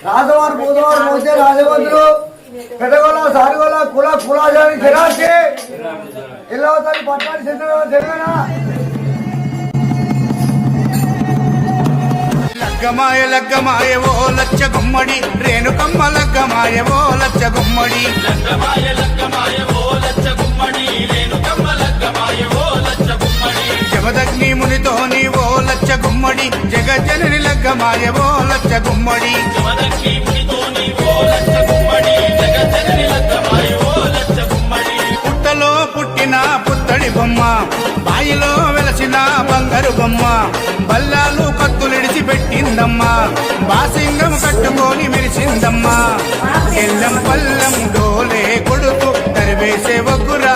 రాజవారు బుధవారు మోసే రాజవంతులు పెద్దగోళ సారిగోళ కుల కులాజాని జనార్చి ఇల్లవతలి పట్టాలి తెలంగాణ లగ్గమాయ లగ్గమాయ ఓ లచ్చ గుమ్మడి రేణుకమ్మ లగ్గమాయ ఓ లచ్చ గుమ్మడి లగ్గమాయ లగ్గమాయ ఓ లచ్చ గుమ్మడి రేణుకమ్మ లగ్గమాయ ఓ లచ్చ గుమ్మడి జమదగ్ని మునితోని ఓ లచ్చ గుమ్మడి జగజ్జనని లగ్గమాయ ఓ లచ్చ గుమ్మడి జమదగ్ని మునితోని ఓ లచ్చ గుమ్మడి జగజ్జనని లగ్గమాయ ఓ లచ్చ గుమ్మడి పుట్టలో పుట్టిన పుత్తడి బొమ్మ బాయిలో వెలసిన బంగారు బొమ్మ బల్లాలు కత్తులిడిచి పెట్టిందమ్మా బాసింగం కట్టుకొని మెరిసిందమ్మా ఎల్లం పల్లం డోలే కొడుకు తరివేసే ఒగ్గురా